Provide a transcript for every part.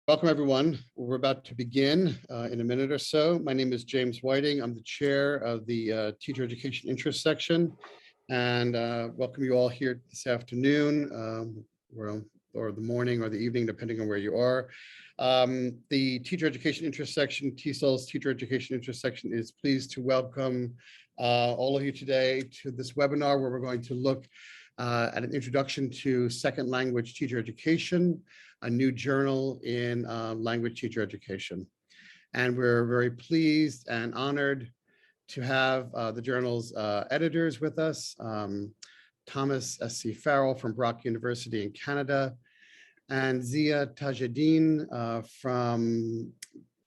Welcome, everyone. We're about to begin in a minute or so. My name is James Whiting. I'm the chair of the Teacher Education Interest section, and welcome you all here this afternoon, or the morning or the evening, depending on where you are. The Teacher Education Interest section, TESOL's Teacher Education Interest section, is pleased to welcome all of you today to this webinar where we're going to look at an introduction to second language teacher education, a new journal in language teacher education. And we're very pleased and honored to have the journal's editors with us, Thomas S.C. Farrell from Brock University in Canada, and Zia Tajeddin from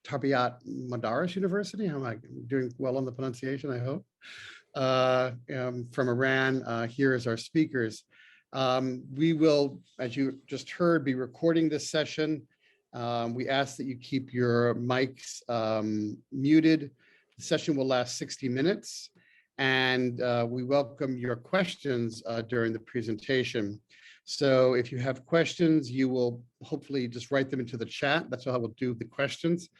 Tarbiyat Madaris University. Am I doing well on the pronunciation, I hope? From Iran, here as our speakers. We will, as you just heard, be recording this session. We ask that you keep your mics muted. The session will last 60 minutes, and we welcome your questions during the presentation. So if you have questions, you will hopefully just write them into the chat. That's how we'll do the questions.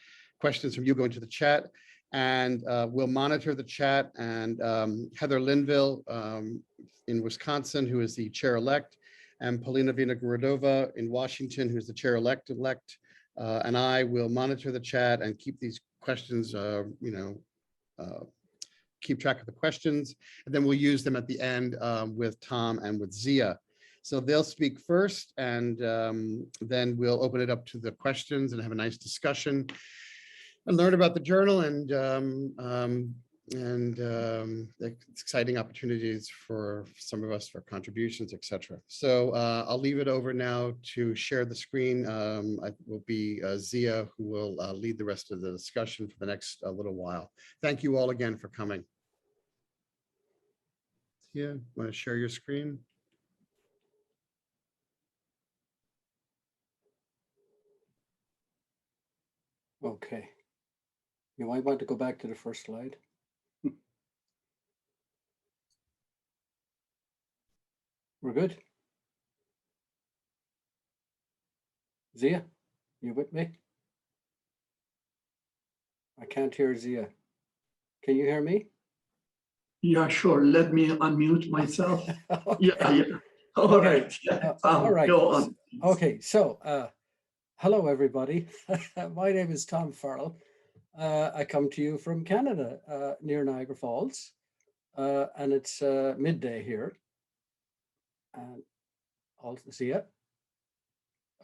Questions from you go into the chat, and we'll monitor the chat. And Heather Linville in Wisconsin, who is the chair-elect, and Polina Vinogorodova in Washington, who's the chair-elect, and I will monitor the chat and keep these questions, keep track of the questions, and then we'll use them at the end with Tom and with Zia. So they'll speak first, and then we'll open it up to the questions and have a nice discussion and learn about the journal and exciting opportunities for some of us for contributions, etc. So I'll leave it over now to share the screen. It will be Zia who will lead the rest of the discussion for the next little while. Thank you all again for coming. Zia, want to share your screen? Okay. You might want to go back to the first slide. We're good. Zia, you with me? I can't hear Zia. Can you hear me? Yeah, sure. Let me unmute myself. Okay. Yeah. All right. All right. Go on. Okay. So, hello, everybody. My name is Tom Farrell. I come to you from Canada, near Niagara Falls, and it's midday here. And also, Zia,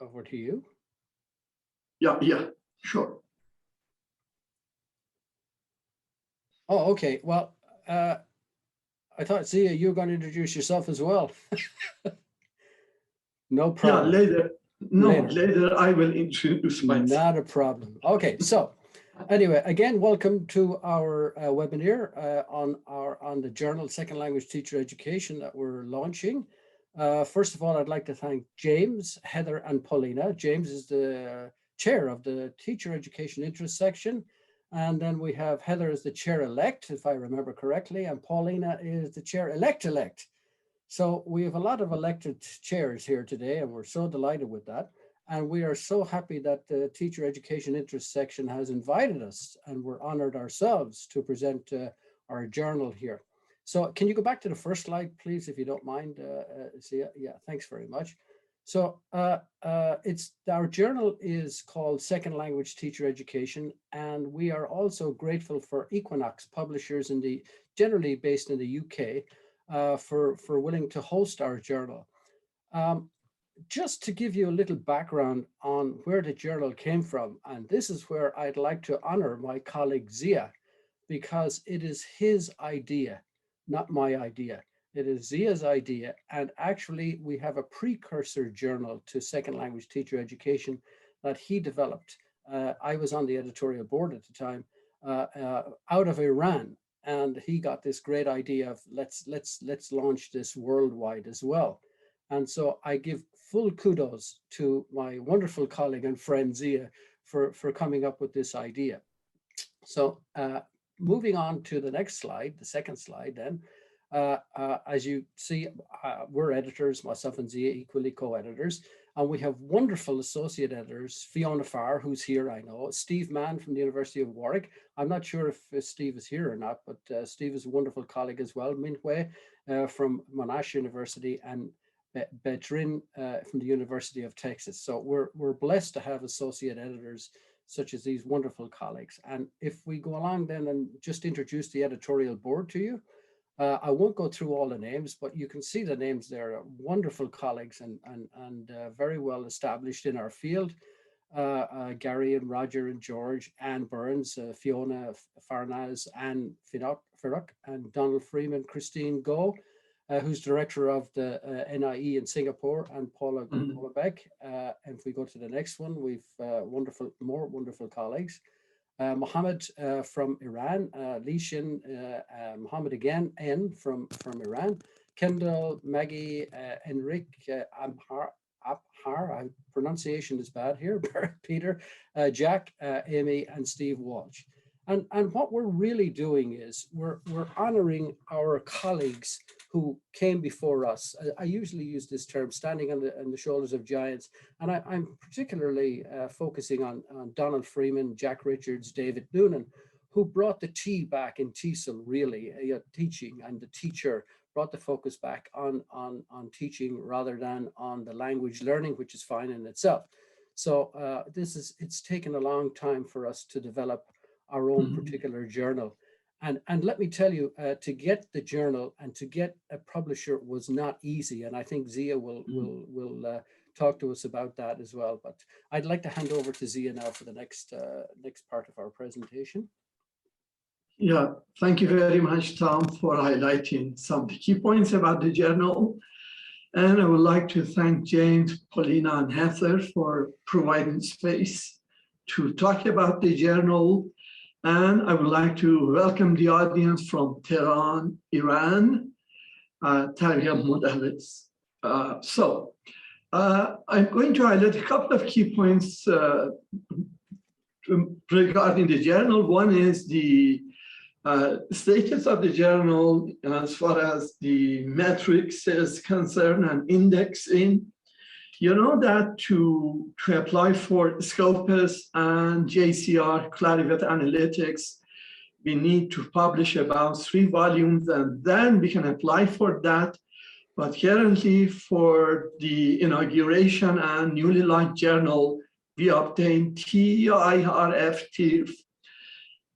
over to you. Yeah, sure. Oh, okay. Well, I thought, Zia, you were going to introduce yourself as well. No problem. Yeah, later I will introduce myself. Not a problem. Okay, so anyway, again, welcome to our webinar on the journal Second Language Teacher Education that we're launching. First of all, I'd like to thank James, Heather, and Paulina. James is the chair of the Teacher Education Interest section. And then we have Heather as the chair-elect, if I remember correctly, and Paulina is the chair-elect. So we have a lot of elected chairs here today, and we're so delighted with that. And we are so happy that the Teacher Education Interest section has invited us, and we're honored ourselves to present our journal here. So can you go back to the first slide, please, if you don't mind, Zia? Yeah, thanks very much. So our journal is called Second Language Teacher Education, and we are also grateful for Equinox Publishers generally based in the UK for willing to host our journal. Just to give you a little background on where the journal came from, and this is where I'd like to honor my colleague Zia, because it is his idea, not my idea. It is Zia's idea, and actually we have a precursor journal to second language teacher education that he developed. I was on the editorial board at the time, out of Iran, and he got this great idea of let's launch this worldwide as well. And so I give full kudos to my wonderful colleague and friend Zia for coming up with this idea. So moving on to the next slide, the second slide then. As you see, we're editors, myself and Zia equally co-editors. And we have wonderful associate editors, Fiona Farr, who's here, I know, Steve Mann from the University of Warwick. I'm not sure if Steve is here or not, but Steve is a wonderful colleague as well, Mintwe from Monash University, and Betrin from the University of Texas. So we're blessed to have associate editors such as these wonderful colleagues. And if we go along then and just introduce the editorial board to you, I won't go through all the names, but you can see the names there. Wonderful colleagues and very well established in our field. Gary and Roger and George, Anne Burns, Fiona Farnaz, Anne Firock, and Donald Freeman, Christine Go, who's director of the NIE in Singapore, and Paula Beck. And if we go to the next one, we've more wonderful colleagues. Mohammed from Iran, Lishin, Mohammed again, N from Iran, Kendall, Maggie, Enrique, Abhar, pronunciation is bad here, Peter, Jack, Amy, and Steve Walsh. And what we're really doing is we're honoring our colleagues who came before us. I usually use this term, standing on the shoulders of giants. And I'm particularly focusing on Donald Freeman, Jack Richards, David Noonan, who brought the T back in TESOL, really, teaching, and the teacher brought the focus back on teaching rather than on the language learning, which is fine in itself. So it's taken a long time for us to develop our own particular journal. And let me tell you, to get the journal and to get a publisher was not easy. And I think Zia will talk to us about that as well. But I'd like to hand over to Zia now for the next part of our presentation. Yeah, thank you very much, Tom, for highlighting some key points about the journal. And I would like to thank James, Paulina, and Heather for providing space to talk about the journal. And I would like to welcome the audience from Tehran, Iran, Tariq Modalis. I'm going to highlight a couple of key points regarding the journal. One is the status of the journal as far as the metrics is concerned and indexing. You know that to apply for Scopus and JCR Clarivate Analytics, we need to publish about 3 volumes, and then we can apply for that. But currently, for the inauguration and newly launched journal, we obtained TIRF TIRF.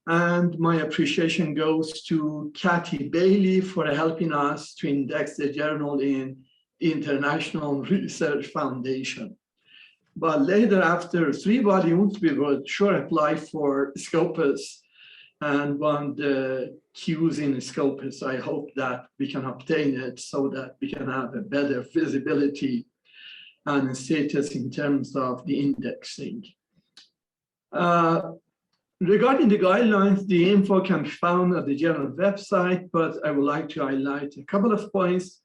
And my appreciation goes to Kathy Bailey for helping us to index the journal in International Research Foundation. But later, after 3 volumes, we will sure apply for Scopus and want the cues in Scopus. I hope that we can obtain it so that we can have a better visibility and status in terms of the indexing. Regarding the guidelines, the info can be found at the journal website, but I would like to highlight a couple of points.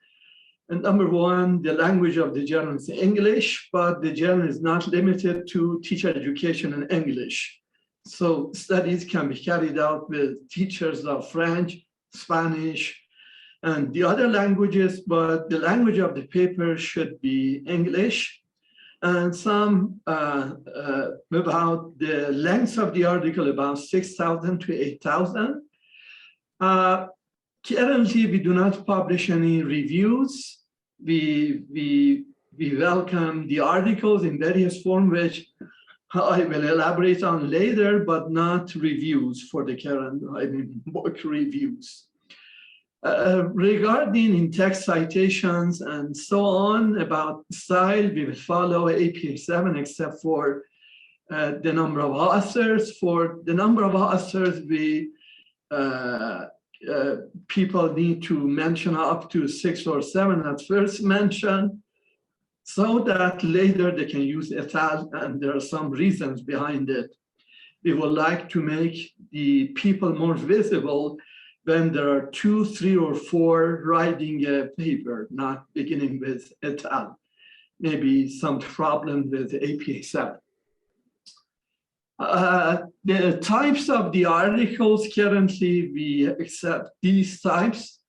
And number one, the language of the journal is English, but the journal is not limited to teacher education in English. So studies can be carried out with teachers of French, Spanish, and the other languages, but the language of the paper should be English. And some about the length of the article, about 6,000 to 8,000. Currently, we do not publish any reviews. We welcome the articles in various forms, which I will elaborate on later, but not reviews for the current, book reviews. Regarding in-text citations and so on, about style, we will follow APA 7 except for the number of authors. For the number of authors, people need to mention up to 6 or 7 at first mention, so that later they can use etal, and there are some reasons behind it. We would like to make the people more visible when there are 2, 3, or 4 writing a paper, not beginning with etal. Maybe some problem with APA 7. The types of the articles, currently we accept these types.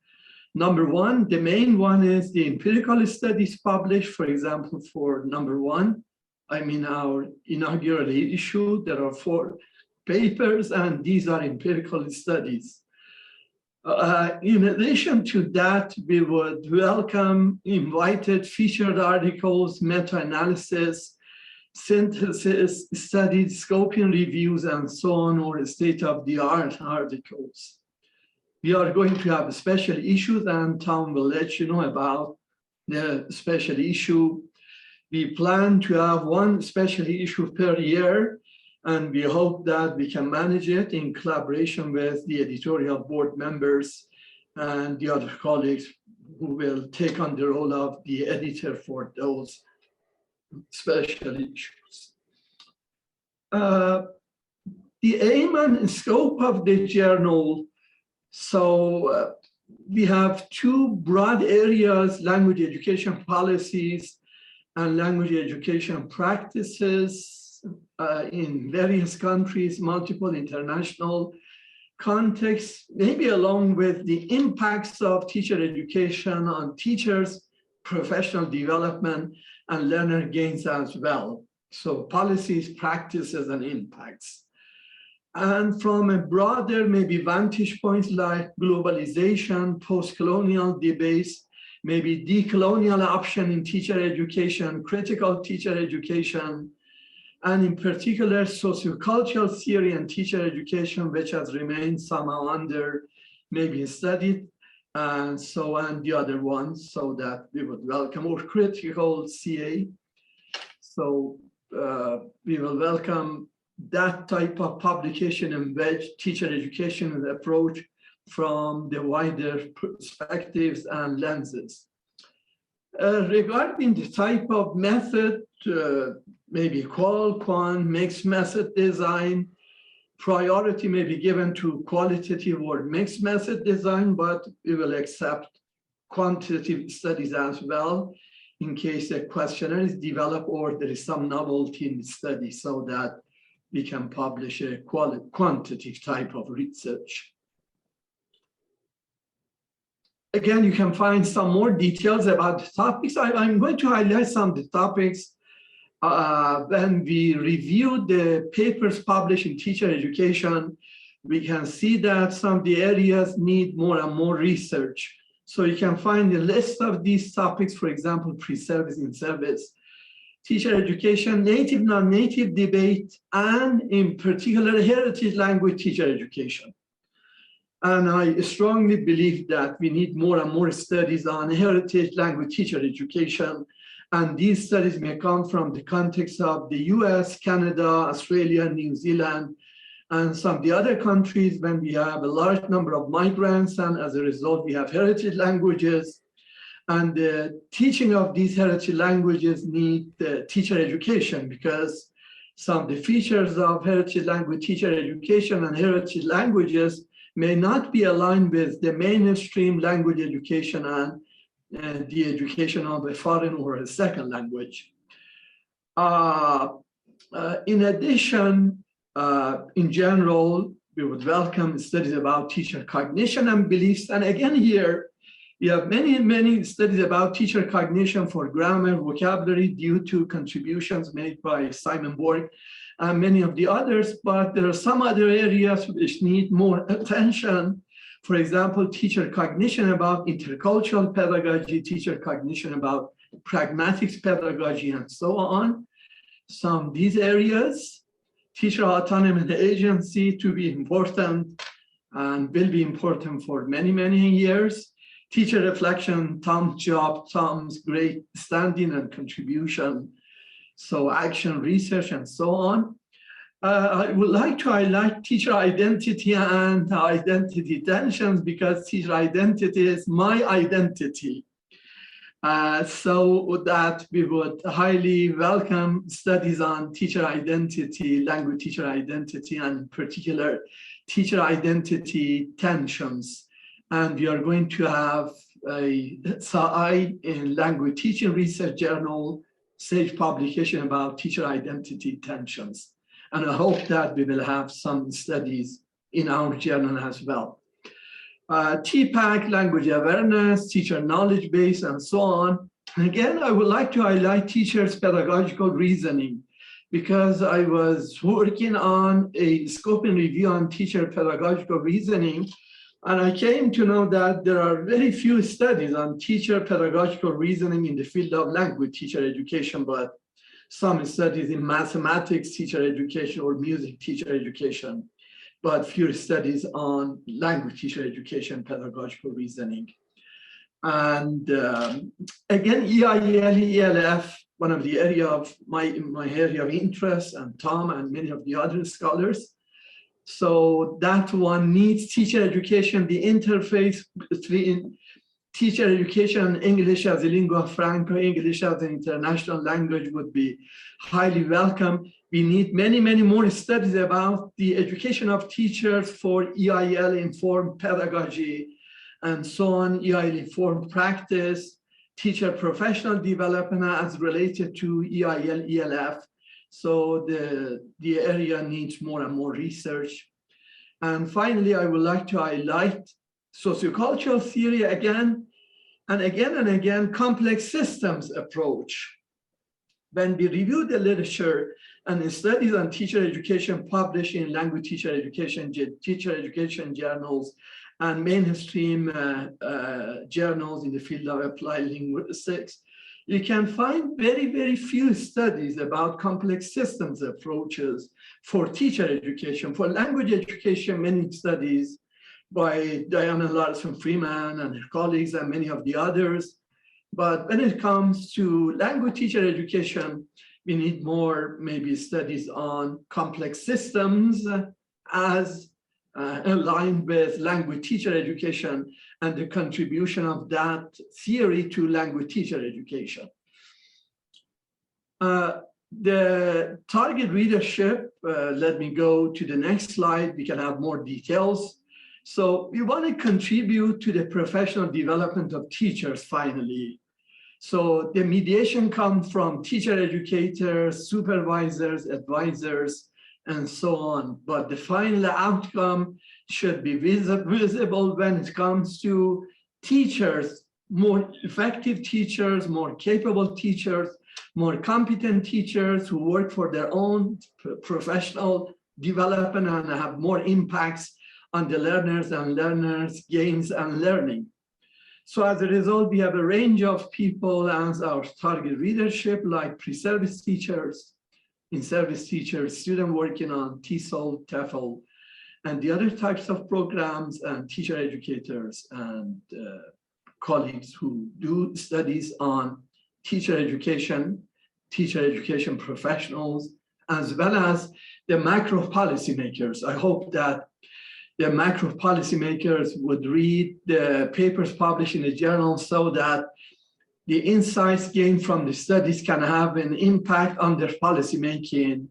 Number one, the main one is the empirical studies published. For example, for number one, I mean our inaugural issue, there are 4 papers, and these are empirical studies. In addition to that, we would welcome invited featured articles, meta-analysis, synthesis, studies, scoping reviews, and so on, or state-of-the-art articles. We are going to have special issues, and Tom will let you know about the special issue. We plan to have 1 special issue per year, and we hope that we can manage it in collaboration with the editorial board members and the other colleagues who will take on the role of the editor for those special issues. The aim and scope of the journal. So we have 2 broad areas: language education policies and language education practices in various countries, multiple international contexts, maybe along with the impacts of teacher education on teachers' professional development and learner gains as well. So policies, practices, and impacts. And from a broader, maybe vantage points like globalization, post-colonial debates, maybe decolonial option in teacher education, critical teacher education, and in particular, sociocultural theory and teacher education, which has remained somehow under maybe studied, and so on the other ones, so that we would welcome, or critical CA. So we will welcome that type of publication in which teacher education approach from the wider perspectives and lenses. Regarding the type of method, maybe qual, quant, mixed method design, priority may be given to qualitative or mixed method design, but we will accept quantitative studies as well in case a questionnaire is developed or there is some novelty in the study, so that we can publish a quantitative type of research. Again, you can find some more details about the topics. I'm going to highlight some of the topics. When we review the papers published in teacher education, we can see that some of the areas need more and more research. So you can find a list of these topics, for example, pre-service, in-service, teacher education, native, non-native debate, and in particular, heritage language teacher education. And I strongly believe that we need more and more studies on heritage language teacher education. And these studies may come from the context of the US, Canada, Australia, New Zealand, and some of the other countries when we have a large number of migrants, and as a result, we have heritage languages. And the teaching of these heritage languages need teacher education, because some of the features of heritage language teacher education and heritage languages may not be aligned with the mainstream language education and the education of a foreign or a second language. In addition, in general, we would welcome studies about teacher cognition and beliefs. And again, here, we have many studies about teacher cognition for grammar, vocabulary, due to contributions made by Simon Borg and many of the others, but there are some other areas which need more attention. For example, teacher cognition about intercultural pedagogy, teacher cognition about pragmatics pedagogy, and so on. Some of these areas, teacher autonomy and agency to be important and will be important for many years. Teacher reflection, Tom's job, Tom's great standing and contribution. So action, research, and so on. I would like to highlight teacher identity and identity tensions, because teacher identity is my identity. So that we would highly welcome studies on teacher identity, language teacher identity, and in particular, teacher identity tensions. And we are going to have a SAI in Language Teaching Research Journal, SAGE publication about teacher identity tensions. And I hope that we will have some studies in our journal as well. TPAC, language awareness, teacher knowledge base, and so on. And again, I would like to highlight teachers' pedagogical reasoning, because I was working on a scope and review on teacher pedagogical reasoning, and I came to know that there are very few studies on teacher pedagogical reasoning in the field of language teacher education, but some studies in mathematics teacher education or music teacher education, but few studies on language teacher education pedagogical reasoning. And again, EIL, ELF, one of the area of my area of interest, and Tom and many of the other scholars. So that one needs teacher education, the interface between teacher education and English as a lingua franca, English as an international language would be highly welcome. We need many, many more studies about the education of teachers for EIL-informed pedagogy and so on, EIL-informed practice, teacher professional development as related to EIL, ELF. So the area needs more and more research. And finally, I would like to highlight sociocultural theory again and again, complex systems approach. When we review the literature and the studies on teacher education published in language teacher education journals and mainstream journals in the field of applied linguistics, you can find very, very few studies about complex systems approaches for teacher education. For language education, many studies by Diana Larson-Freeman and her colleagues and many of the others. But when it comes to language teacher education, we need more maybe studies on complex systems as aligned with language teacher education and the contribution of that theory to language teacher education. The target readership, let me go to the next slide, we can have more details. So we want to contribute to the professional development of teachers finally. So the mediation comes from teacher educators, supervisors, advisors, and so on. But the final outcome should be visible when it comes to teachers, more effective teachers, more capable teachers, more competent teachers who work for their own professional development and have more impacts on the learners and learners' gains and learning. So as a result, we have a range of people as our target readership, like pre-service teachers, in-service teachers, students working on TESOL, TEFL, and the other types of programs, and teacher educators and colleagues who do studies on teacher education professionals, as well as the macro policymakers. I hope that the macro policymakers would read the papers published in the journal so that the insights gained from the studies can have an impact on their policymaking,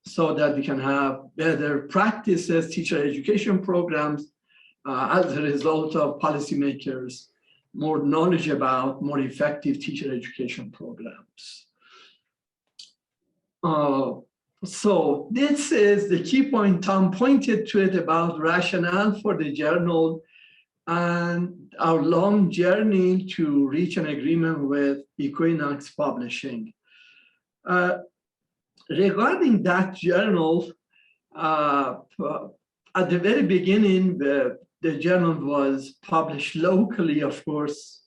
so that we can have better practices, teacher education programs, as a result of policymakers, more knowledge about more effective teacher education programs. So this is the key point. Tom pointed to it about rationale for the journal and our long journey to reach an agreement with Equinox Publishing. Regarding that journal, at the very beginning, the journal was published locally, of course,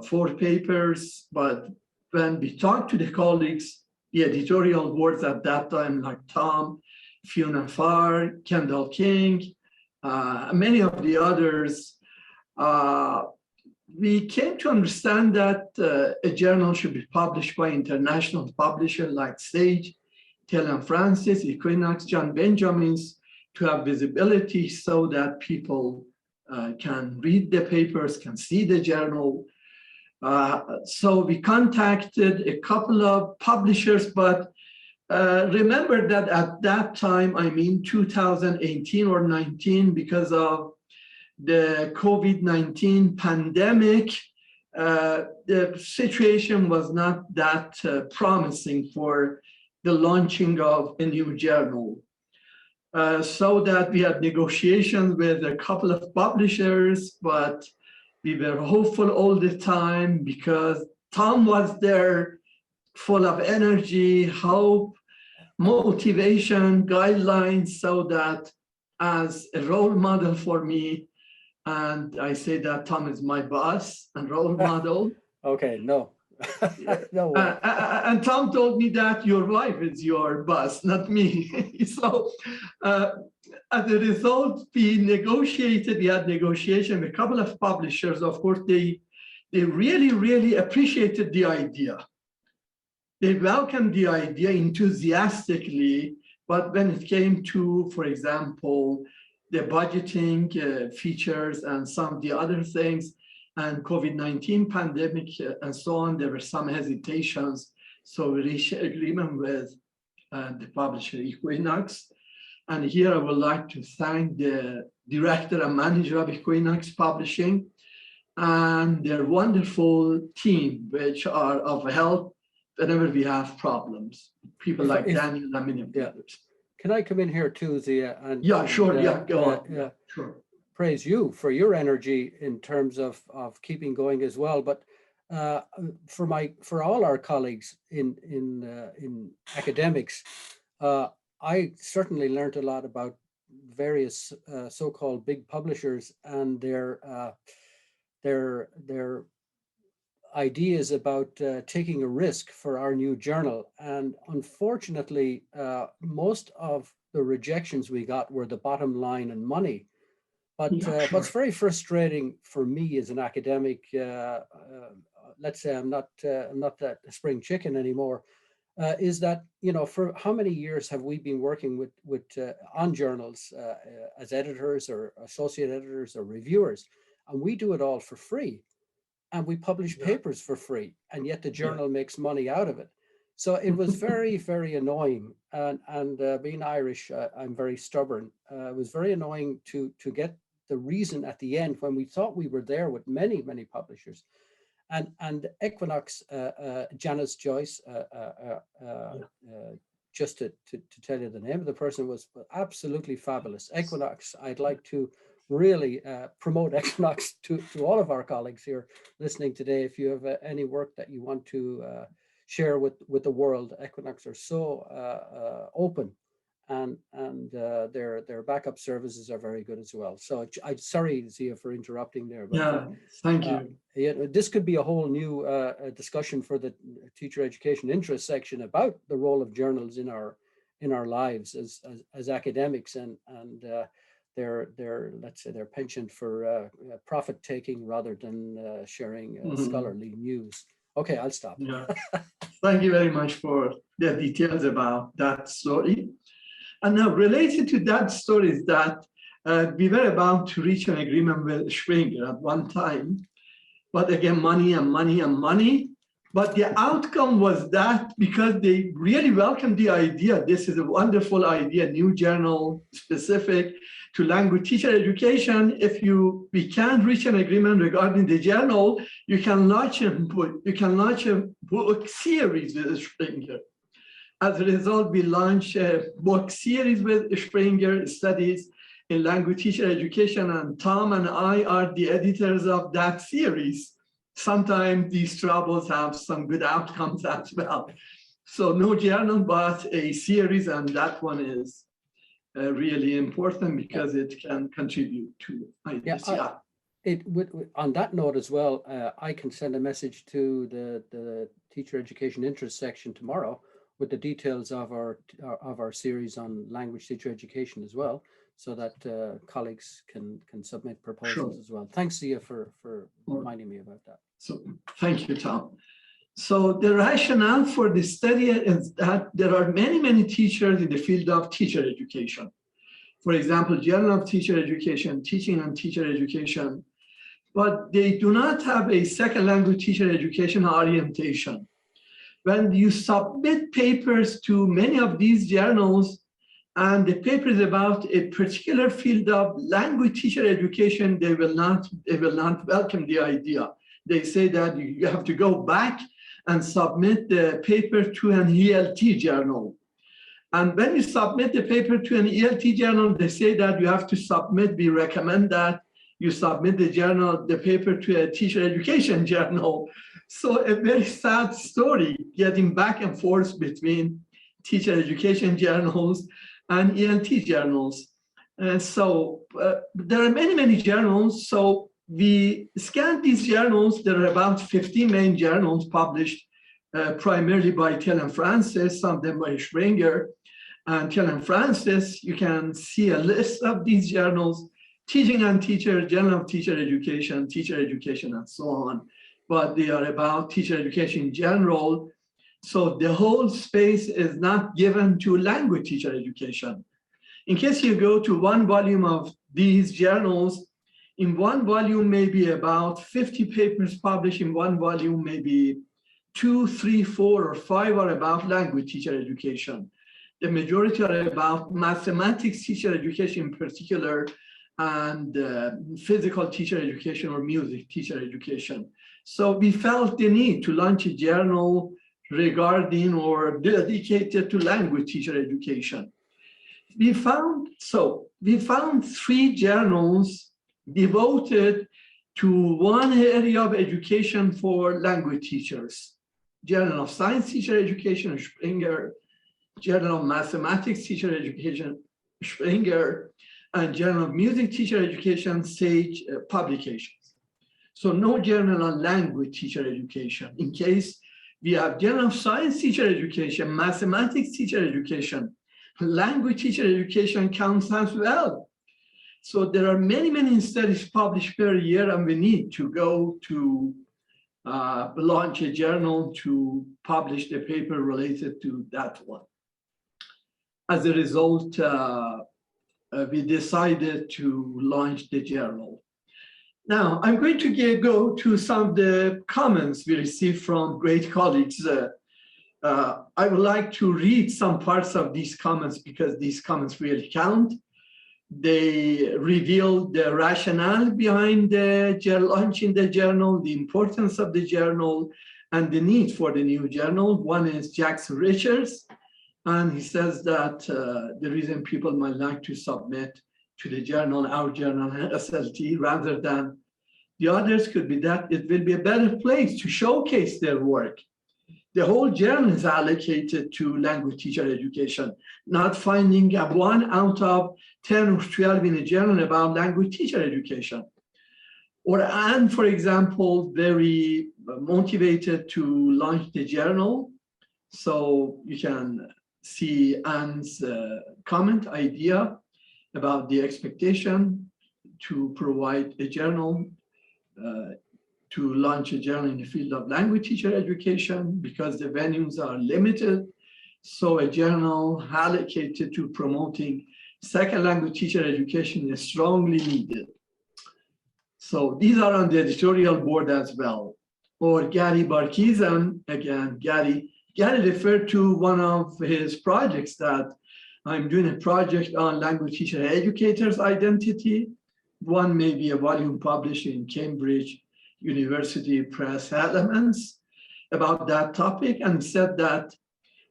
4 papers, but when we talked to the colleagues, the editorial boards at that time, like Tom, Fiona Farr, Kendall King, many of the others, we came to understand that a journal should be published by international publishers like Sage, Taylor & Francis, Equinox, John Benjamin's, to have visibility so that people can read the papers, can see the journal. So we contacted a couple of publishers, but remember that at that time, I mean 2018 or 19, because of the COVID-19 pandemic, the situation was not that promising for the launching of a new journal. so that we had negotiations with a couple of publishers, but we were hopeful all the time because Tom was there, full of energy, hope, motivation, guidelines, so that as a role model for me, and I say that Tom is my boss and role model. Okay, no. No way. And Tom told me that your wife is your boss, not me. So as a result, we had negotiation with a couple of publishers. Of course, they really, really appreciated the idea. They welcomed the idea enthusiastically, but when it came to, for example, the budgeting features and some of the other things, and COVID-19 pandemic and so on, there were some hesitations. So we reached an agreement with the publisher Equinox. And here I would like to thank the director and manager of Equinox Publishing and their wonderful team, which are of help whenever we have problems. People like Daniel and many of the others. Can I come in here too, Zia? And, yeah, sure, go on. Yeah, sure. Praise you for your energy in terms of keeping going as well. But for all our colleagues in academics, I certainly learned a lot about various so-called big publishers and their ideas about taking a risk for our new journal. And unfortunately, most of the rejections we got were the bottom line and money. But what's very frustrating for me as an academic, let's say I'm not that spring chicken anymore, is that, for how many years have we been working on journals as editors or associate editors or reviewers, and we do it all for free, and we publish papers for free, and yet the journal makes money out of it. So it was very, very annoying. And being Irish, I'm very stubborn. It was very annoying to get the reason at the end when we thought we were there with many, many publishers. And Equinox, Janice Joyce, just to tell you the name of the person, was absolutely fabulous. Equinox, I'd like to really promote Equinox to all of our colleagues here listening today. If you have any work that you want to share with the world, Equinox are so open, and their backup services are very good as well. So I'm sorry, Zia, for interrupting there. But, thank you. This could be a whole new discussion for the teacher education interest section about the role of journals in our lives as academics and their let's say their penchant for profit taking rather than sharing scholarly news. Okay, I'll stop. Thank you very much for the details about that story. And now related to that story is that we were about to reach an agreement with Springer at one time, but again, money and money and money. But the outcome was that because they really welcomed the idea, this is a wonderful idea, new journal specific to language teacher education. If we can reach an agreement regarding the journal, you can launch a book series with Springer. As a result, we launched a book series with Springer, Studies in Language Teacher Education, and Tom and I are the editors of that series. Sometimes these troubles have some good outcomes as well. So no journal, but a series, and that one is really important because it can contribute to ideas. On that note as well, I can send a message to the teacher education interest section tomorrow with the details of our series on language teacher education as well, so that colleagues can submit proposals as well. Thanks, Zia, for reminding me about that. So thank you, Tom. So the rationale for the study is that there are many, many teachers in the field of teacher education. For example, Journal of Teacher Education, Teaching and Teacher Education, but they do not have a second language teacher education orientation. When you submit papers to many of these journals, and the paper is about a particular field of language teacher education, they will not welcome the idea. They say that you have to go back and submit the paper to an ELT journal. And when you submit the paper to an ELT journal, they say that you have to submit, we recommend that you submit the paper to a teacher education journal. So a very sad story, getting back and forth between teacher education journals and ELT journals. And so there are many, many journals. So we scanned these journals. There are about 15 main journals published primarily by Tell and Francis, some of them by Springer. And Tell and Francis, you can see a list of these journals: Teaching and Teacher, Journal of Teacher Education, and so on. But they are about teacher education in general. So the whole space is not given to language teacher education. In case you go to one volume of these journals, in one volume, maybe about 50 papers published in one volume, maybe 2, 3, 4, or 5 are about language teacher education. The majority are about mathematics teacher education in particular, and physical teacher education or music teacher education. So we felt the need to launch a journal regarding or dedicated to language teacher education. We found 3 journals devoted to one area of education for language teachers: Journal of Science Teacher Education, Springer; Journal of Mathematics Teacher Education, Springer; and Journal of Music Teacher Education, Sage Publications. So no journal on language teacher education. In case we have Journal of Science Teacher Education, Mathematics Teacher Education, language teacher education counts as well. So there are many, many studies published per year, and we need to go to launch a journal to publish the paper related to that one. As a result, we decided to launch the journal. Now, I'm going to go to some of the comments we received from great colleagues. I would like to read some parts of these comments because these comments really count. They reveal the rationale behind the launching the journal, the importance of the journal, and the need for the new journal. One is Jackson Richards, and he says that the reason people might like to submit to the journal, our journal, SLT, rather than the others could be that it will be a better place to showcase their work. The whole journal is allocated to language teacher education, not finding a 1 out of 10 or 12 in a journal about language teacher education. Or Anne, for example, very motivated to launch the journal. So you can see Anne's comment idea about the expectation to provide a journal, to launch a journal in the field of language teacher education because the venues are limited. So a journal allocated to promoting second language teacher education is strongly needed. So these are on the editorial board as well. Or Gary Barkizan, again, Gary referred to one of his projects that I'm doing a project on language teacher educators' identity. One may be a volume published in Cambridge University Press Elements about that topic, and said that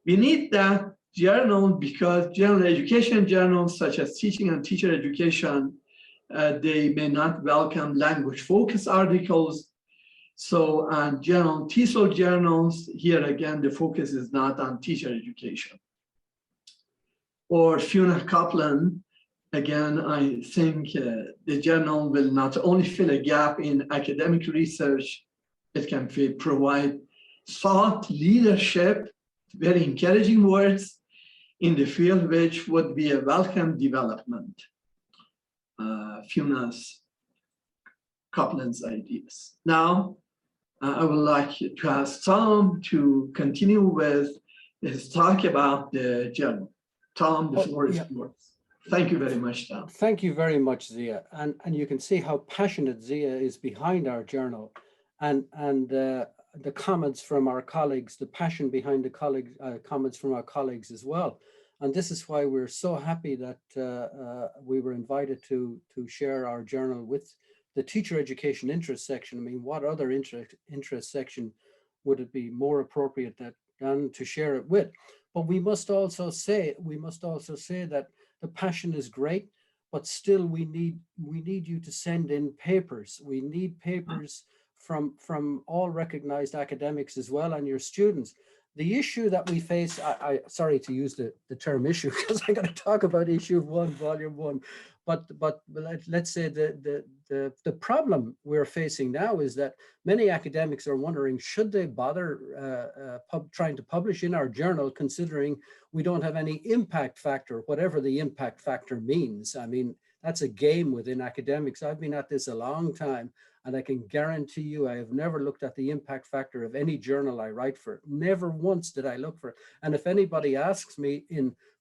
we need that journal because general education journals such as teaching and teacher education, they may not welcome language focused articles. So and general TESOL journals, here again, the focus is not on teacher education. Or Fiona Kaplan, again, I think the journal will not only fill a gap in academic research, it can provide thought leadership, very encouraging words in the field, which would be a welcome development. Fiona's Kaplan's ideas. Now, I would like to ask Tom to continue with his talk about the journal. Tom, the floor is yours. Thank you very much, Tom. Thank you very much, Zia. And you can see how passionate Zia is behind our journal, and the comments from our colleagues, the passion behind the comments from our colleagues as well. And this is why we're so happy that we were invited to share our journal with the teacher education interest section. I mean, what other interest section would it be more appropriate than to share it with? But we must also say that the passion is great, but still we need you to send in papers. We need papers from all recognized academics as well, and your students. The issue that we face, I sorry to use the term issue, because I got to talk about issue 1, volume 1, but let's say the problem we're facing now is that many academics are wondering, should they bother trying to publish in our journal, considering we don't have any impact factor, whatever the impact factor means. I mean, that's a game within academics. I've been at this a long time, and I can guarantee you I have never looked at the impact factor of any journal I write for. Never once did I look for it. And if anybody asks me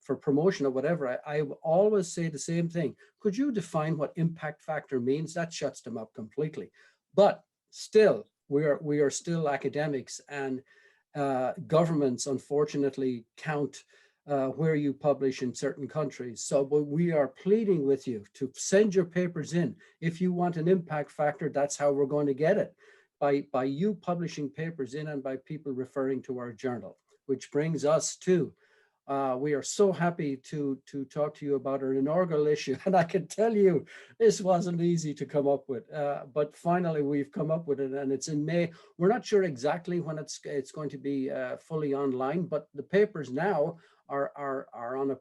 for promotion or whatever, I always say the same thing. Could you define what impact factor means? That shuts them up completely. But still, we are still academics, and governments unfortunately count where you publish in certain countries. So we are pleading with you to send your papers in. If you want an impact factor, that's how we're going to get it, by you publishing papers in and by people referring to our journal, which brings us to, we are so happy to talk to you about our inaugural issue. And I can tell you, this wasn't easy to come up with, but finally we've come up with it, and it's in May. We're not sure exactly when it's going to be fully online, but the papers now are on a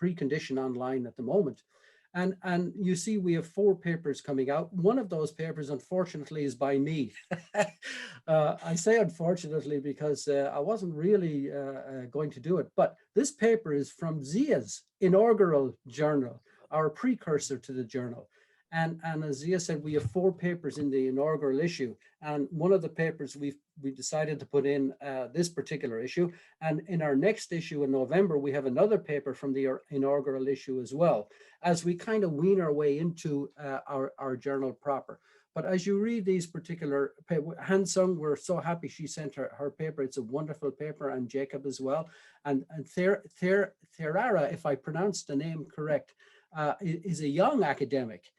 precondition online at the moment. And you see, we have 4 papers coming out. One of those papers, unfortunately, is by me. I say unfortunately because I wasn't really going to do it. But this paper is from Zia's inaugural journal, our precursor to the journal. And as Zia said, we have 4 papers in the inaugural issue. And one of the papers we decided to put in this particular issue. And in our next issue in November, we have another paper from the inaugural issue as well, as we kind of wean our way into our journal proper. But as you read these particular papers, Hansung, we're so happy she sent her paper. It's a wonderful paper, and Jacob as well. And Therara, if I pronounced the name correct, is a young academic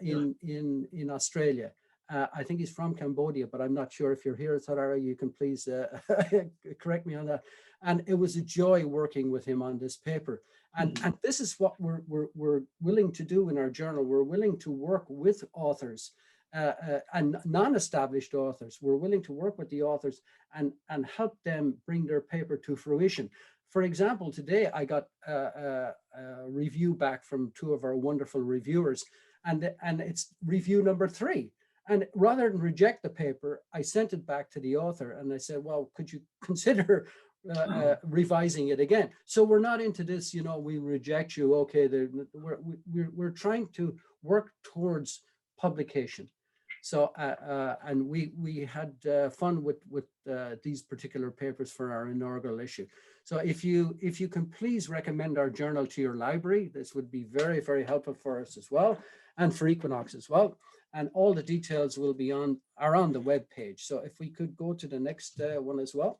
in Australia. I think he's from Cambodia, but I'm not sure. If you're here, Therara, you can please correct me on that. And it was a joy working with him on this paper. And this is what we're willing to do in our journal. We're willing to work with authors and non-established authors. We're willing to work with the authors and help them bring their paper to fruition. For example, today I got a review back from 2 of our wonderful reviewers, and it's review number 3. And rather than reject the paper, I sent it back to the author and I said, well, could you consider revising it again? So we're not into this, you know, we reject you. Okay, we're trying to work towards publication. So and we had fun with these particular papers for our inaugural issue. So if you can please recommend our journal to your library, this would be very, very helpful for us as well, and for Equinox as well. And all the details will be on the web page. So if we could go to the next one as well.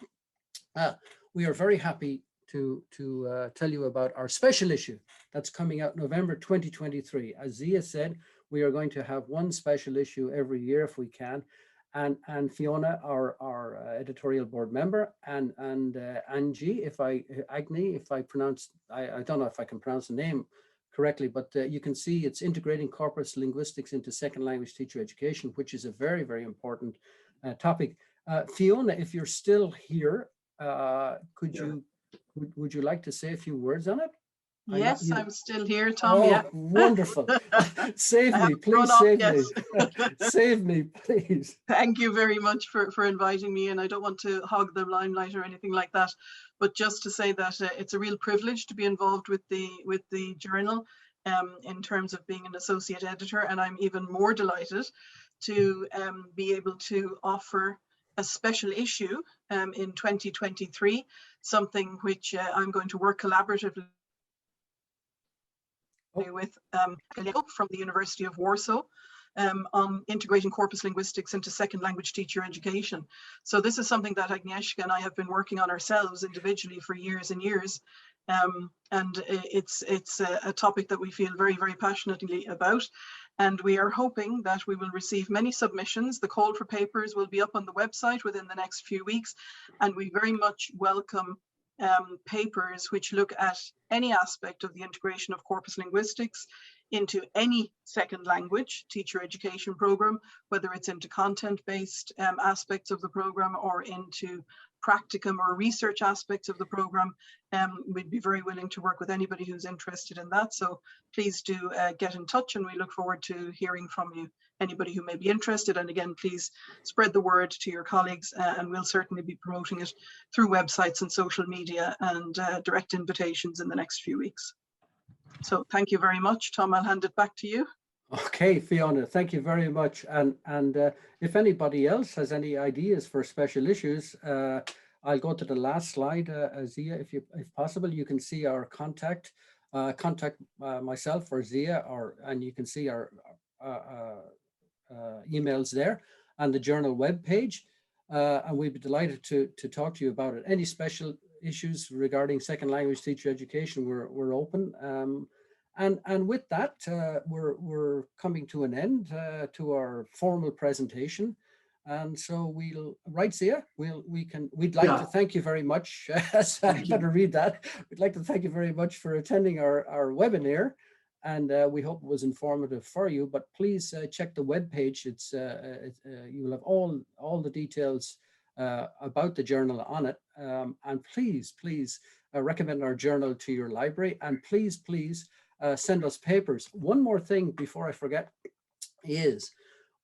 We are very happy to tell you about our special issue that's coming out November 2023. As Zia said, we are going to have 1 special issue every year if we can. And Fiona, our editorial board member, and Angie, Agni, if I pronounce, I don't know if I can pronounce the name correctly, but you can see it's integrating corpus linguistics into second language teacher education, which is a very, very important topic. Fiona, if you're still here, would you like to say a few words on it? Yes, I'm still here, Tom. Oh, yeah. Wonderful. Save me, please save me. Save me, please. Thank you very much for inviting me, and I don't want to hog the limelight or anything like that, but just to say that it's a real privilege to be involved with the journal in terms of being an associate editor, and I'm even more delighted to be able to offer a special issue in 2023, something which I'm going to work collaboratively with from the University of Warsaw on integrating corpus linguistics into second language teacher education. So this is something that Agnieszka and I have been working on ourselves individually for years and years. And it's a topic that we feel very, very passionately about. And we are hoping that we will receive many submissions. The call for papers will be up on the website within the next few weeks, and we very much welcome papers which look at any aspect of the integration of corpus linguistics into any second language teacher education program, whether it's into content-based aspects of the program or into practicum or research aspects of the program. We'd be very willing to work with anybody who's interested in that. So please do get in touch, and we look forward to hearing from you, anybody who may be interested. And again, please spread the word to your colleagues, and we'll certainly be promoting it through websites and social media and direct invitations in the next few weeks. So thank you very much. Tom, I'll hand it back to you. Okay, Fiona, thank you very much. And if anybody else has any ideas for special issues, I'll go to the last slide, Zia, if possible. You can see our contact myself or Zia, and you can see our emails there and the journal webpage. And we'd be delighted to talk to you about it. Any special issues regarding second language teacher education, we're open. And with that, we're coming to an end to our formal presentation. And so right, Zia, we'd like to thank you very much. I better read that. We'd like to thank you very much for attending our webinar, and we hope it was informative for you. But please check the webpage. You will have all the details about the journal on it. And please recommend our journal to your library, and please send us papers. One more thing before I forget is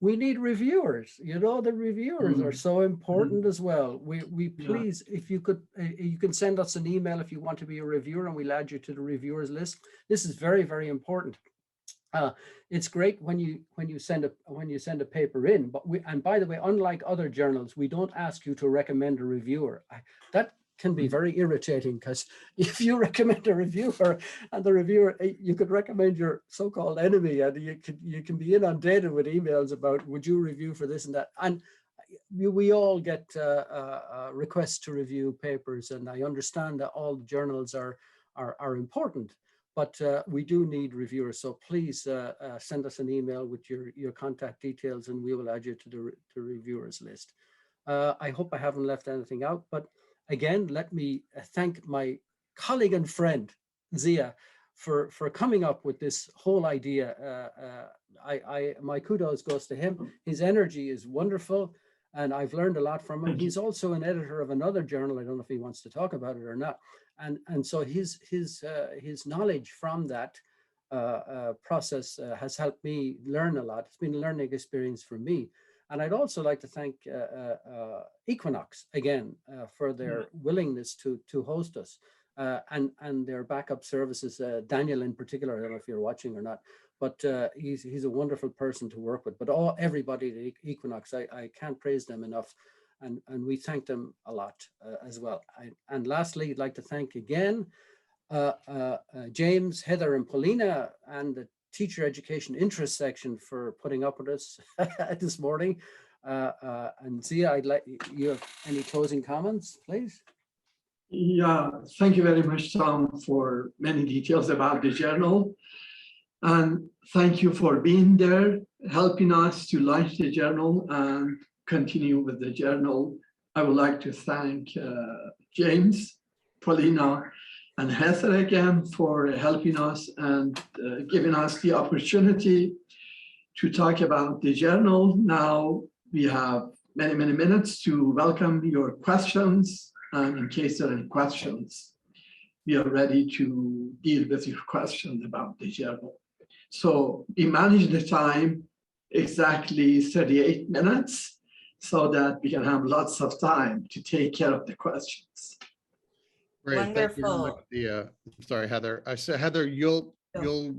we need reviewers. You know, the reviewers are so important as well. We please, if you could, you can send us an email if you want to be a reviewer, and we'll add you to the reviewers list. This is very, very important. It's great when you send a paper in, and by the way, unlike other journals, we don't ask you to recommend a reviewer. That can be very irritating, because if you recommend a reviewer and the reviewer, you could recommend your so-called enemy, and you can be inundated with emails about, would you review for this and that? And we all get requests to review papers, and I understand that all journals are important, but we do need reviewers. So please send us an email with your contact details, and we will add you to the reviewers list. I hope I haven't left anything out, but again, let me thank my colleague and friend, Zia, for coming up with this whole idea. My kudos goes to him. His energy is wonderful, and I've learned a lot from him. He's also an editor of another journal. I don't know if he wants to talk about it or not. And so his knowledge from that process has helped me learn a lot. It's been a learning experience for me. And I'd also like to thank Equinox again for their willingness to host us and their backup services. Daniel in particular, I don't know if you're watching or not, but he's a wonderful person to work with. But everybody at Equinox, I can't praise them enough, and we thank them a lot as well. And lastly, I'd like to thank again James, Heather, and Paulina, and the Teacher Education Interest section for putting up with us this morning. And Zia, I'd like you have any closing comments, please? Yeah, thank you very much, Tom, for many details about the journal. And thank you for being there, helping us to launch the journal and continue with the journal. I would like to thank James, Paulina, and Heather again for helping us and giving us the opportunity to talk about the journal. Now we have many minutes to welcome your questions, and in case there are any questions, we are ready to deal with your questions about the journal. So we managed the time exactly 38 minutes so that we can have lots of time to take care of the questions. Great. Thank you very much, Zia. Sorry, Heather. I said, Heather, you'll do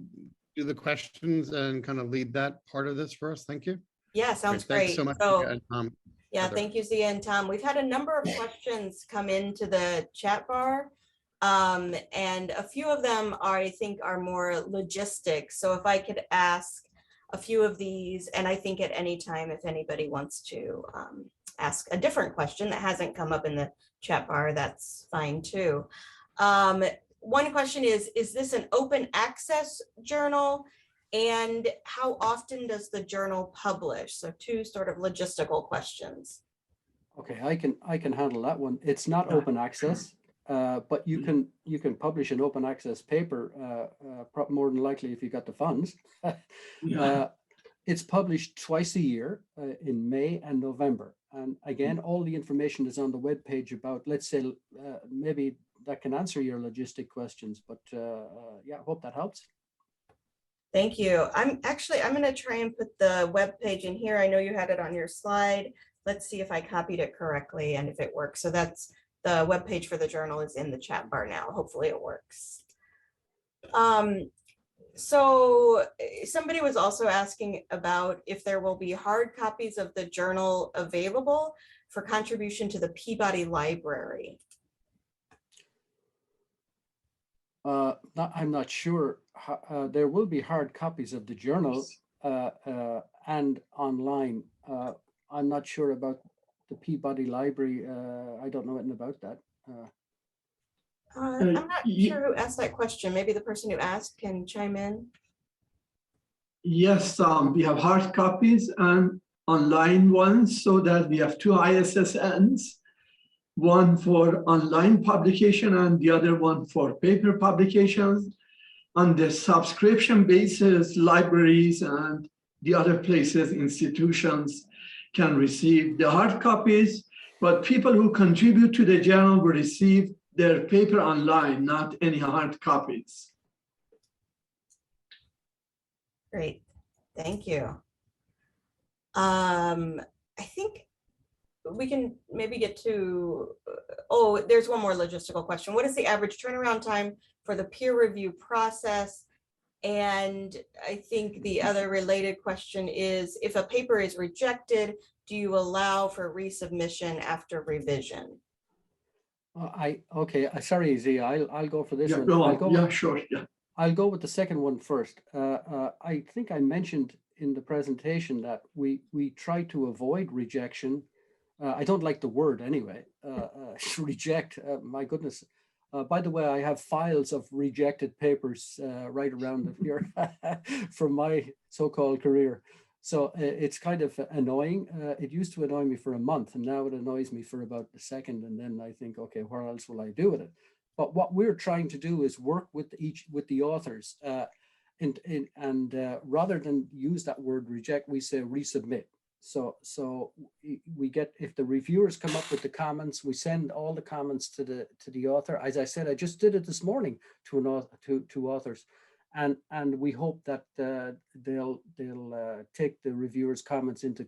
the questions and kind of lead that part of this for us. Thank you. Yeah, sounds great. great. Thanks so much. Yeah, Heather. thank you, Zia and Tom. We've had a number of questions come into the chat bar, and a few of them I think are more logistics. So if I could ask a few of these, and I think at any time, if anybody wants to ask a different question that hasn't come up in the chat bar, that's fine too. One question is this an open access journal? And how often does the journal publish? So two sort of logistical questions. Okay, I can handle that one. It's not open access, but you can publish an open access paper more than likely if you got the funds. It's published twice a year in May and November. And again, all the information is on the webpage about, let's say, maybe that can answer your logistic questions, but yeah, I hope that helps. Thank you. I'm going to try and put the webpage in here. I know you had it on your slide. Let's see if I copied it correctly and if it works. So that's the webpage for the journal is in the chat bar now. Hopefully it works. So somebody was also asking about if there will be hard copies of the journal available for contribution to the Peabody Library. I'm not sure. There will be hard copies of the journal and online. I'm not sure about the Peabody Library. I don't know anything about that. I'm not sure who asked that question. Maybe the person who asked can chime in. Yes, we have hard copies and online ones, so that we have two ISSNs, one for online publication and the other one for paper publications. On the subscription basis, libraries and the other places, institutions can receive the hard copies, but people who contribute to the journal will receive their paper online, not any hard copies. Great, thank you. I think we can maybe get to, oh, there's one more logistical question. What is the average turnaround time for the peer review process? And I think the other related question is, if a paper is rejected, do you allow for resubmission after revision? Okay, sorry, Zia, I'll go for this one. Go on. Yeah, sure. Yeah. I'll go with the second one first. I think I mentioned in the presentation that we try to avoid rejection. I don't like the word anyway, reject, my goodness. By the way, I have files of rejected papers right around here from my so-called career. So it's kind of annoying. It used to annoy me for a month, and now it annoys me for about a second. And then I think, okay, where else will I do with it? But what we're trying to do is work with the authors, and rather than use that word reject, we say resubmit. So we get, if the reviewers come up with the comments, we send all the comments to the author. As I said, I just did it this morning to authors, and we hope that they'll take the reviewers' comments into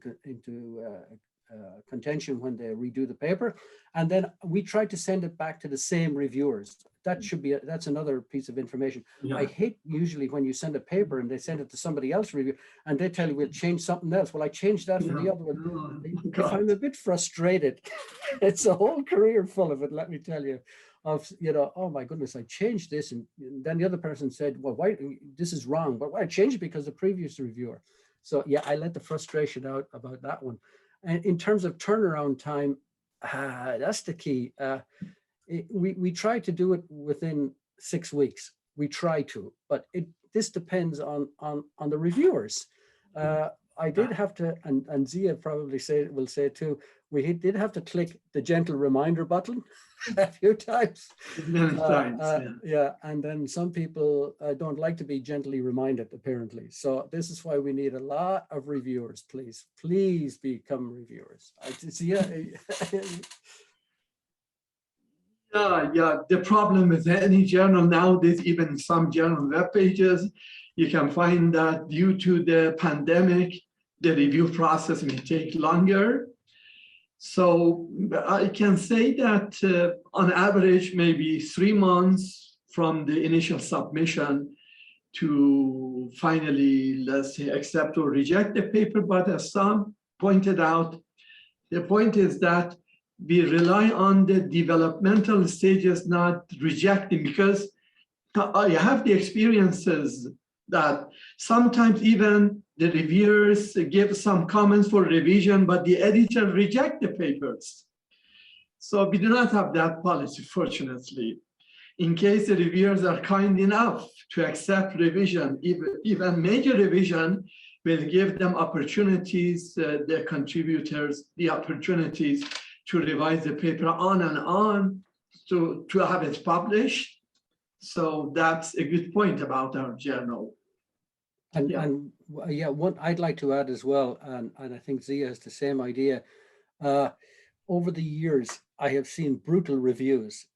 contention when they redo the paper, and then we try to send it back to the same reviewers. That should be that's another piece of information. Yeah. I hate usually when you send a paper and they send it to somebody else review and they tell you we'll change something else. Well, I changed that for the other one. If I'm a bit frustrated, it's a whole career full of it, let me tell you, of, you know, oh my goodness, I changed this, and then the other person said, well, why, this is wrong, but why I changed it because the previous reviewer. So yeah, I let the frustration out about that one. And in terms of turnaround time, that's the key. We try to do it within 6 weeks. We try to, but this depends on the reviewers. I did have to, and Zia probably will say too, we did have to click the gentle reminder button a few times. Many times, yeah, and then some people don't like to be gently reminded, apparently. So this is why we need a lot of reviewers. Please become reviewers. Yeah. The problem with any journal nowadays, even some journal web pages, you can find that due to the pandemic, the review process may take longer. So I can say that on average, maybe 3 months from the initial submission to finally, let's say, accept or reject the paper. But as some pointed out, the point is that we rely on the developmental stages, not rejecting, because I have the experiences that sometimes even the reviewers give some comments for revision, but the editor reject the papers. So we do not have that policy, fortunately. in case the reviewers are kind enough to accept revision, even major revision, will give them opportunities, the contributors, the opportunities to revise the paper on and on, to have it published. So that's a good point about our journal. One I'd like to add as well, and I think Zia has the same idea. Over the years, I have seen brutal reviews.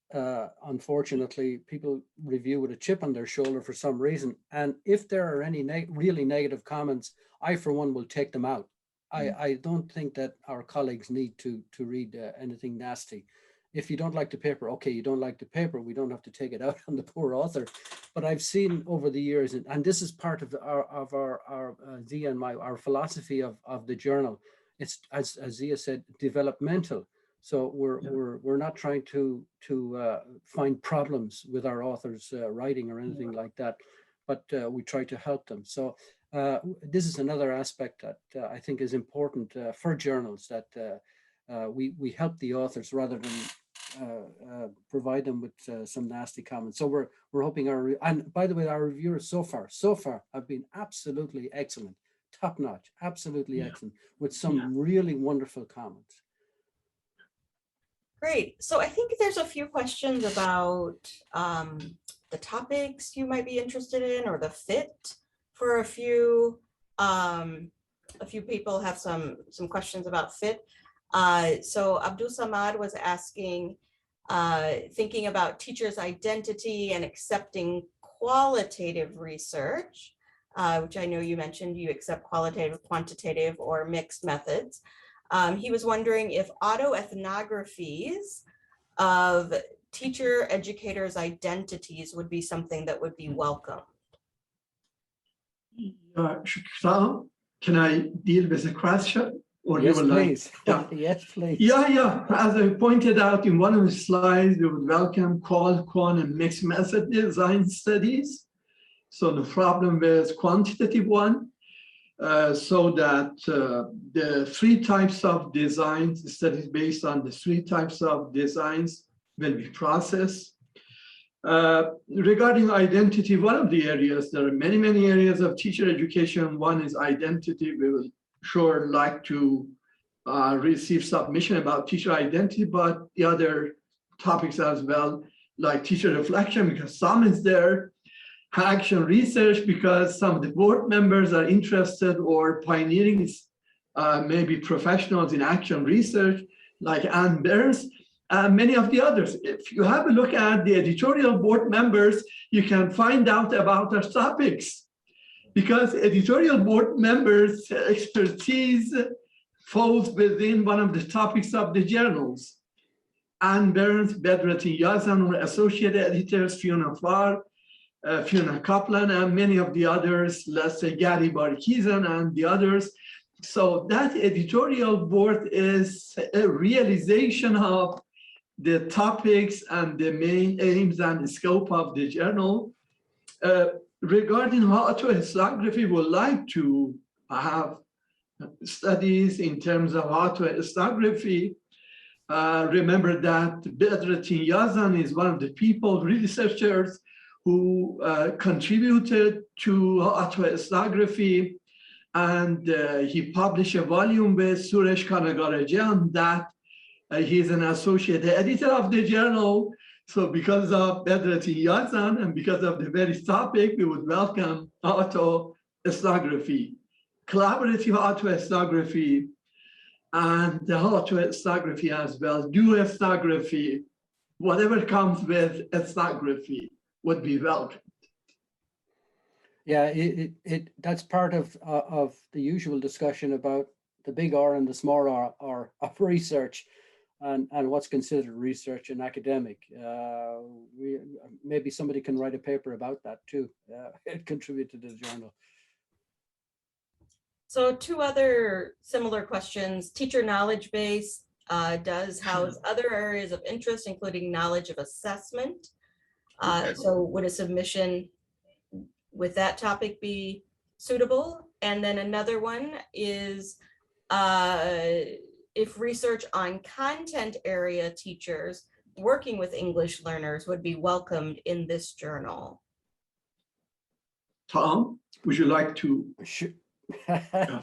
Unfortunately, people review with a chip on their shoulder for some reason. And if there are any really negative comments, I, for one, will take them out. I don't think that our colleagues need to read anything nasty. If you don't like the paper, okay, you don't like the paper. We don't have to take it out on the poor author. But I've seen over the years, and this is part of our Zia and our philosophy of the journal. It's, as Zia said, developmental. So we're not trying to find problems with our authors' writing or anything like that, but we try to help them. So this is another aspect that I think is important for journals, that we help the authors rather than provide them with some nasty comments. So we're hoping and by the way, our reviewers so far have been absolutely excellent, top notch, absolutely excellent, with some really wonderful comments. Great. So I think there's a few questions about the topics you might be interested in, or the fit for a few people have some questions about fit. So Abdul Samad was asking, thinking about teachers' identity and accepting qualitative research, which I know you mentioned you accept qualitative, quantitative, or mixed methods. He was wondering if autoethnographies of teacher educators' identities would be something that would be welcome. Shukran, can I deal with the question? Or yes, you would please. like, Yes, please. Yeah. As I pointed out in one of the slides, we would welcome qual, quant, and mixed method design studies. So the problem with quantitative one, so that the three types of designs, studies based on the three types of designs will be processed. Regarding identity, one of the areas, there are many areas of teacher education. One is identity. We will sure like to receive submission about teacher identity, but the other topics as well, like teacher reflection, because some is there, action research, because some of the board members are interested, or pioneering maybe professionals in action research, like Ann Burns, and many of the others. If you have a look at the editorial board members, you can find out about our topics, because editorial board members' expertise falls within one of the topics of the journals. Ann Burns, Bedrettin Yazan, were associate editors, Fiona Farr, Fiona Kaplan, and many of the others, let's say Gary Barkizan and the others. So that editorial board is a realization of the topics and the main aims and the scope of the journal. Regarding autoethnography, we would like to have studies in terms of autoethnography. Remember that Bedrettin Yazan is one of the people, researchers, who contributed to autoethnography, and he published a volume with Suresh Kanagarajan that he's an associate editor of the journal. So because of Bedrettin Yazan and because of the very topic, we would welcome autoethnography, collaborative autoethnography, and the autoethnography as well, new ethnography, whatever comes with ethnography would be welcomed. Yeah, that's part of the usual discussion about the big R and the small R of research, and what's considered research and academic. Maybe somebody can write a paper about that too, contribute to the journal. So two other similar questions. Teacher knowledge base does house other areas of interest, including knowledge of assessment. So would a submission with that topic be suitable? And then another one is if research on content area teachers working with English learners would be welcomed in this journal? Tom, would you like to? Sure.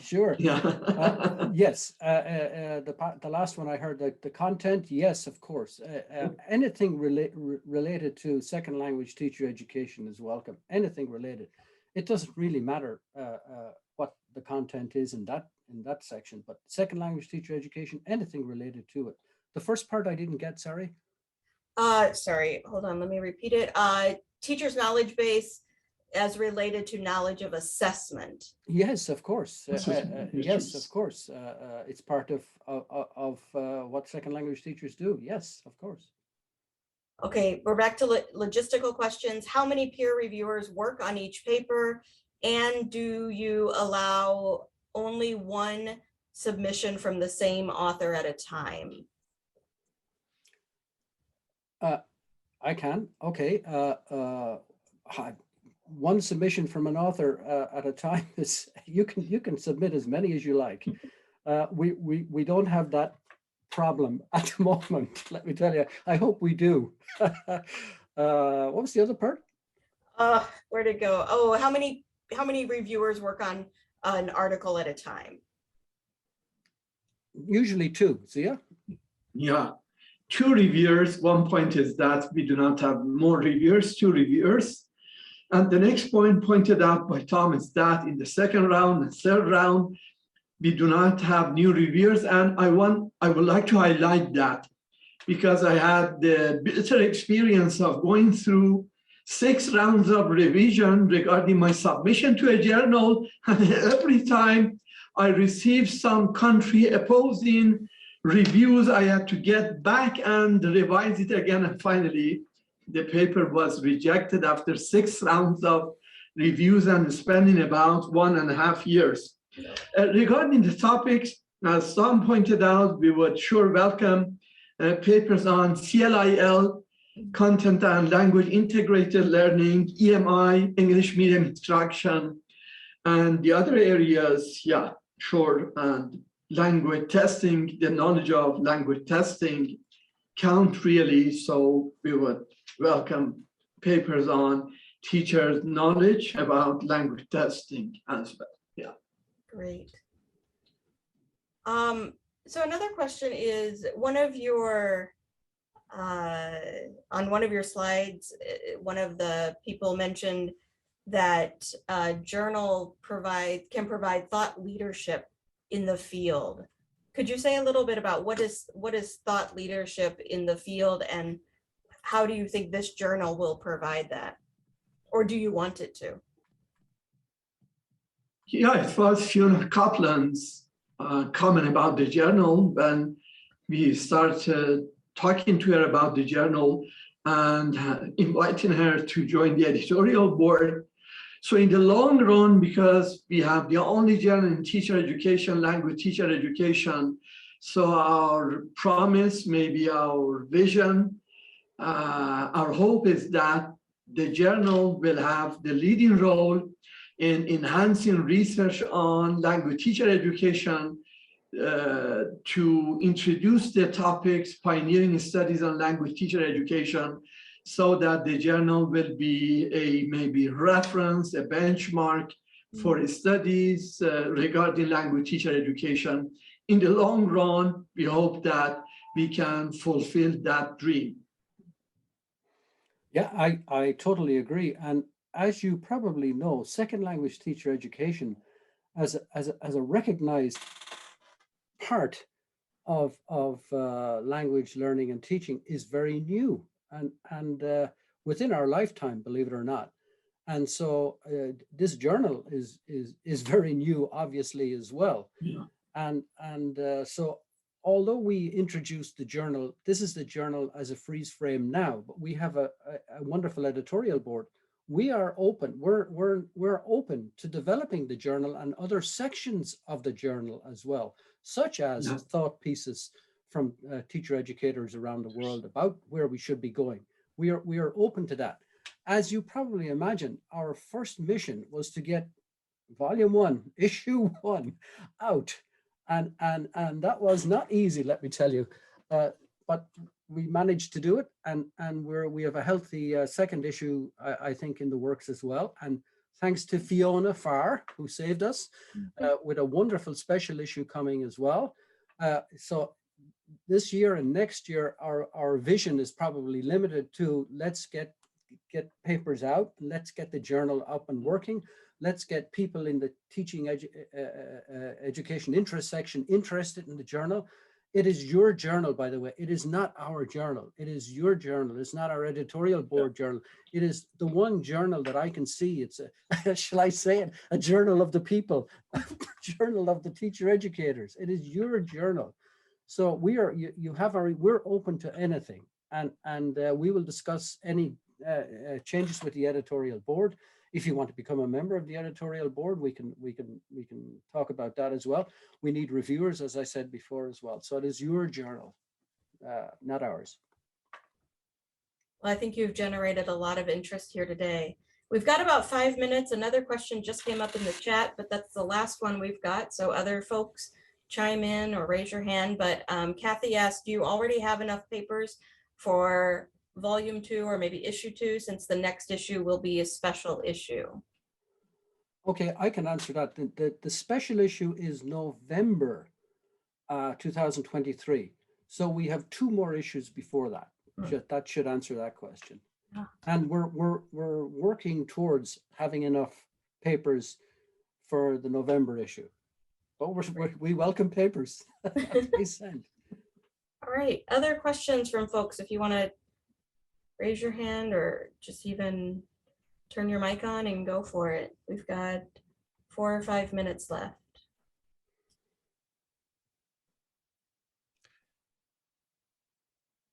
Sure. Yeah. Yes, the last one I heard, the content, yes, of course. Anything related to second language teacher education is welcome. Anything related. It doesn't really matter what the content is in that section, but second language teacher education, anything related to it. The first part I didn't get, sorry. Sorry, hold on, let me repeat it. Teacher's knowledge base as related to knowledge of assessment. Yes, of course. Assessment, Yes, of course. It's part of what second language teachers do. Yes, of course. Okay, we're back to logistical questions. How many peer reviewers work on each paper? And do you allow only one submission from the same author at a time? I can. Okay. One submission from an author at a time is you can submit as many as you like. We don't have that problem at the moment. Let me tell you. I hope we do. What was the other part? Where'd it go? Oh, how many reviewers work on an article at a time? Usually two. Zia? Yeah. 2 reviewers. One point is that we do not have more reviewers, 2 reviewers. And the next point pointed out by Tom is that in the second round and third round, we do not have new reviewers. And I would like to highlight that because I had the bitter experience of going through 6 rounds of revision regarding my submission to a journal. And every time I received some country opposing reviews, I had to get back and revise it again. And finally, the paper was rejected after 6 rounds of reviews and spending about 1.5 years. Regarding the topics, as Tom pointed out, we would sure welcome papers on CLIL, content and language integrated learning, EMI, English medium instruction, and the other areas, yeah, sure, and language testing, the knowledge of language testing count really, so we would welcome papers on teachers' knowledge about language testing as well. Yeah. Great. So another question is one of your on one of your slides, one of the people mentioned that journal can provide thought leadership in the field. Could you say a little bit about what is thought leadership in the field, and how do you think this journal will provide that? Or do you want it to? Yeah, it was Fiona Kaplan's comment about the journal when we started talking to her about the journal and inviting her to join the editorial board. So in the long run, because we have the only journal in teacher education, language teacher education, so our promise, maybe our vision, our hope is that the journal will have the leading role in enhancing research on language teacher education, to introduce the topics, pioneering studies on language teacher education, so that the journal will be a maybe reference, a benchmark for studies regarding language teacher education. In the long run, we hope that we can fulfill that dream. Yeah, I totally agree. And as you probably know, second language teacher education as a recognized part of language learning and teaching is very new and within our lifetime, believe it or not. And so this journal is very new, obviously, as well. Yeah. And so although we introduced the journal, this is the journal as a freeze frame now, but we have a wonderful editorial board. We are open. We're open to developing the journal and other sections of the journal as well, such as thought pieces from teacher educators around the world about where we should be going. We are open to that. As you probably imagine, our first mission was to get volume 1, issue 1 out. And that was not easy, let me tell you. but we managed to do it, and we have a healthy second issue, I think, in the works as well. And thanks to Fiona Farr, who saved us, with a wonderful special issue coming as well. So this year and next year, our vision is probably limited to let's get papers out, let's get the journal up and working, let's get people in the teaching education interest section interested in the journal. It is your journal, by the way. It is not our journal. It is your journal. It's not our editorial board journal. It is the one journal that I can see. It's a, shall I say it, a journal of the people, a journal of the teacher educators. It is your journal. So we're open to anything, and we will discuss any changes with the editorial board. If you want to become a member of the editorial board, we can talk about that as well. We need reviewers, as I said before, as well. So it is your journal, not ours. Well, I think you've generated a lot of interest here today. We've got about 5 minutes. Another question just came up in the chat, but that's the last one we've got. So other folks chime in or raise your hand. But Kathy asked, do you already have enough papers for volume 2 or maybe issue 2, since the next issue will be a special issue? Okay, I can answer that. The special issue is November 2023. So we have 2 more issues before that. That should answer that question. Yeah. And we're working towards having enough papers for the November issue. But we welcome papers. Please send. All right, other questions from folks, if you want to raise your hand or just even turn your mic on and go for it. We've got 4 or 5 minutes left.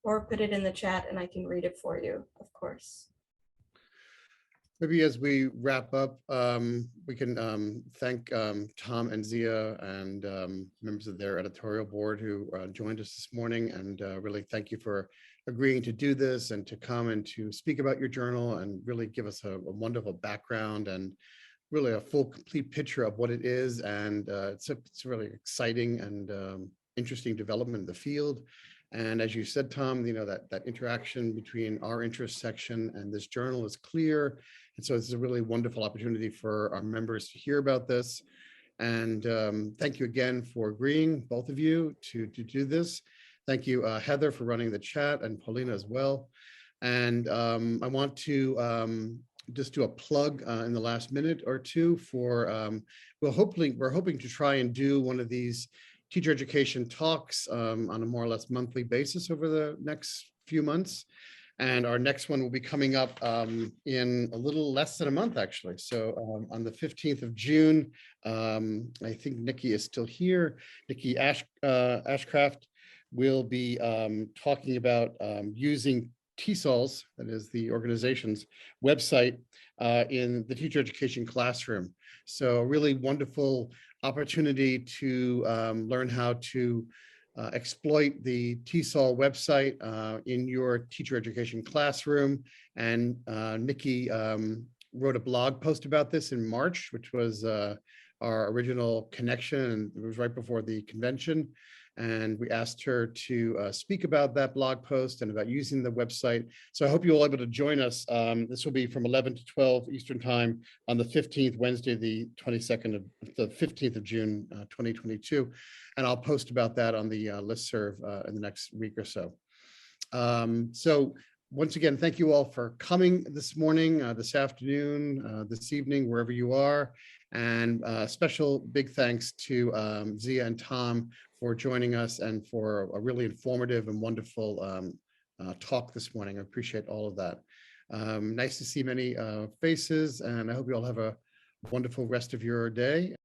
Or put it in the chat and I can read it for you, of course. Maybe as we wrap up, we can thank Tom and Zia and members of their editorial board who joined us this morning, and really thank you for agreeing to do this and to come and to speak about your journal and really give us a wonderful background and really a full, complete picture of what it is. And it's a really exciting and interesting development in the field. And as you said, Tom, you know, that interaction between our interest section and this journal is clear. And so it's a really wonderful opportunity for our members to hear about this. And thank you again for agreeing, both of you, to do this. Thank you, Heather, for running the chat, and Paulina as well. And I want to just do a plug in the last minute or two for, we're hoping to try and do one of these teacher education talks on a more or less monthly basis over the next few months. And our next one will be coming up in a little less than a month, actually. So on the 15th of June, I think Nikki is still here. Nikki Ashcraft will be talking about using TESOL's, that is the organization's website, in the teacher education classroom. So a really wonderful opportunity to learn how to exploit the TESOL website in your teacher education classroom. And Nikki wrote a blog post about this in March, which was our original connection, and it was right before the convention. And we asked her to speak about that blog post and about using the website. So I hope you're all able to join us. This will be from 11 to 12 Eastern time on the 15th, Wednesday, the 15th of June, 2022. And I'll post about that on the listserv in the next week or so. So once again, thank you all for coming this morning, this afternoon, this evening, wherever you are. And special big thanks to Zia and Tom for joining us and for a really informative and wonderful talk this morning. I appreciate all of that. Nice to see many faces, and I hope you all have a wonderful rest of your day.